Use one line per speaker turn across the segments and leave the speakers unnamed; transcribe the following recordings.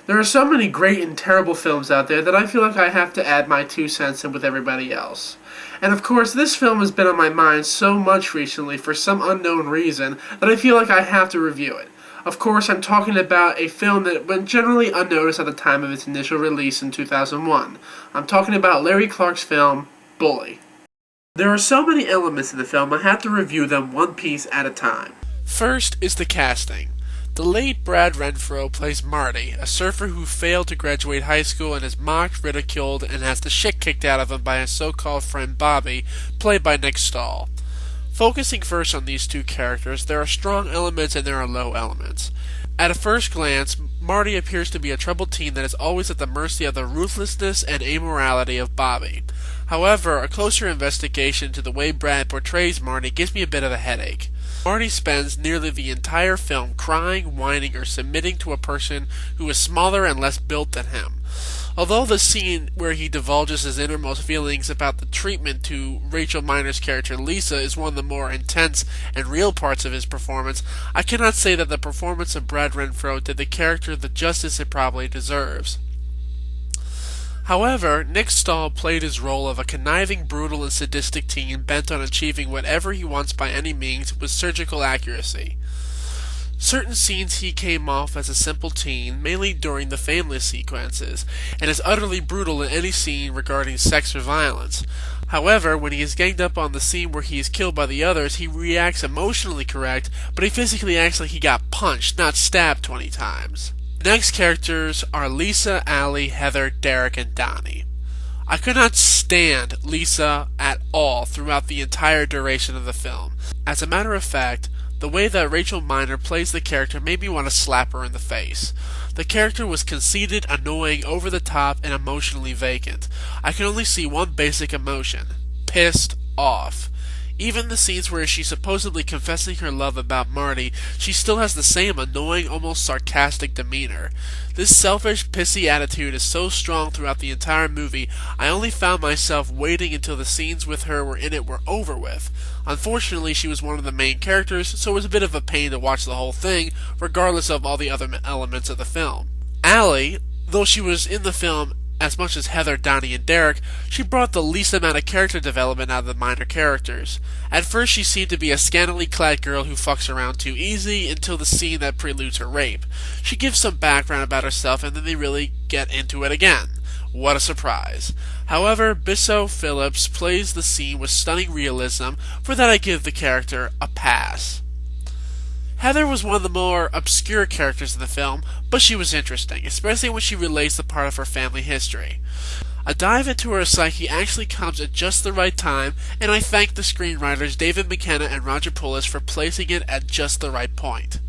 There are so many great and terrible films out there that I feel like I have to add my 2 cents in with everybody else. And of course, this film has been on my mind so much recently for some unknown reason that I feel like I have to review it. Of course, I'm talking about a film that went generally unnoticed at the time of its initial release in 2001. I'm talking about Larry Clark's film, Bully. There are so many elements in the film, I have to review them one piece at a time.
First is the casting. The late Brad Renfro plays Marty, a surfer who failed to graduate high school and is mocked, ridiculed, and has the shit kicked out of him by his so-called friend Bobby, played by Nick Stahl. Focusing first on these two characters, there are strong elements and there are low elements. At a first glance, Marty appears to be a troubled teen that is always at the mercy of the ruthlessness and amorality of Bobby. However, a closer investigation into the way Brad portrays Marty gives me a bit of a headache. Marty spends nearly the entire film crying, whining, or submitting to a person who is smaller and less built than him. Although the scene where he divulges his innermost feelings about the treatment to Rachel Miner's character Lisa is one of the more intense and real parts of his performance, I cannot say that the performance of Brad Renfro did the character the justice it probably deserves. However, Nick Stahl played his role of a conniving, brutal, and sadistic teen bent on achieving whatever he wants by any means with surgical accuracy. Certain scenes he came off as a simple teen, mainly during the family sequences, and is utterly brutal in any scene regarding sex or violence. However, when he is ganged up on the scene where he is killed by the others, he reacts emotionally correct, but he physically acts like he got punched, not stabbed 20 times. The next characters are Lisa, Allie, Heather, Derek, and Donnie. I could not stand Lisa at all throughout the entire duration of the film. As a matter of fact, the way that Rachel Miner plays the character made me want to slap her in the face. The character was conceited, annoying, over the top, and emotionally vacant. I could only see one basic emotion: pissed off. Even the scenes where she's supposedly confessing her love about Marty, she still has the same annoying, almost sarcastic demeanor. This selfish, pissy attitude is so strong throughout the entire movie, I only found myself waiting until the scenes with her were over with. Unfortunately, she was one of the main characters, so it was a bit of a pain to watch the whole thing, regardless of all the other elements of the film. Allie, though she was in the film as much as Heather, Donnie, and Derek, she brought the least amount of character development out of the minor characters. At first she seemed to be a scantily clad girl who fucks around too easy until the scene that preludes her rape. She gives some background about herself and then they really get into it again. What a surprise. However, Bissell Phillips plays the scene with stunning realism. For that I give the character a pass. Heather was one of the more obscure characters in the film, but she was interesting, especially when she relates the part of her family history. A dive into her psyche actually comes at just the right time, and I thank the screenwriters David McKenna and Roger Pulis for placing it at just the right point.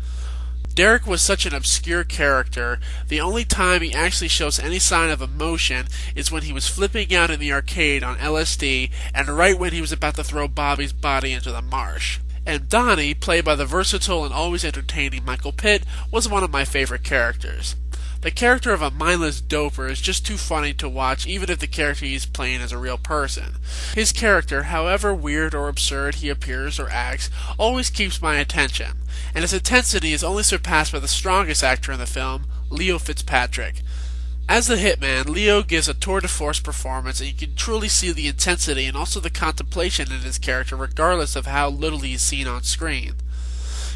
Derek was such an obscure character, the only time he actually shows any sign of emotion is when he was flipping out in the arcade on LSD, and right when he was about to throw Bobby's body into the marsh. And Donnie, played by the versatile and always entertaining Michael Pitt, was one of my favorite characters. The character of a mindless doper is just too funny to watch even if the character he's playing is a real person. His character, however weird or absurd he appears or acts, always keeps my attention, and his intensity is only surpassed by the strongest actor in the film, Leo Fitzpatrick. As the hitman, Leo gives a tour de force performance, and you can truly see the intensity and also the contemplation in his character regardless of how little he is seen on screen.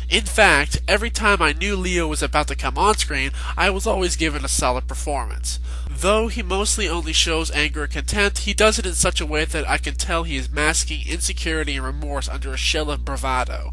In fact, every time I knew Leo was about to come on screen, I was always given a solid performance. Though he mostly only shows anger and contempt, he does it in such a way that I can tell he is masking insecurity and remorse under a shell of bravado.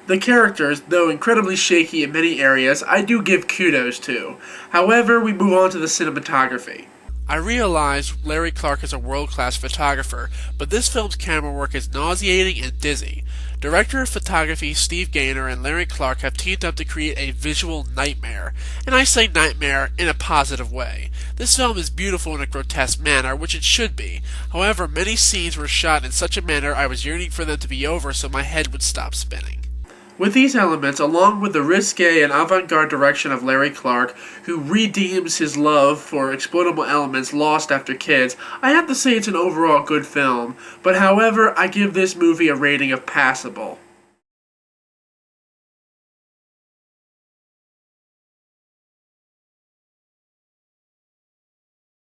The characters, though incredibly shaky in many areas, I do give kudos to. However, we move on to the cinematography.
I realize Larry Clark is a world-class photographer, but this film's camera work is nauseating and dizzy. Director of photography Steve Gaynor and Larry Clark have teamed up to create a visual nightmare, and I say nightmare in a positive way. This film is beautiful in a grotesque manner, which it should be. However, many scenes were shot in such a manner I was yearning for them to be over so my head would stop spinning.
With these elements, along with the risque and avant-garde direction of Larry Clark, who redeems his love for exploitable elements lost after kids, I have to say it's an overall good film, but however, I give this movie a rating of passable.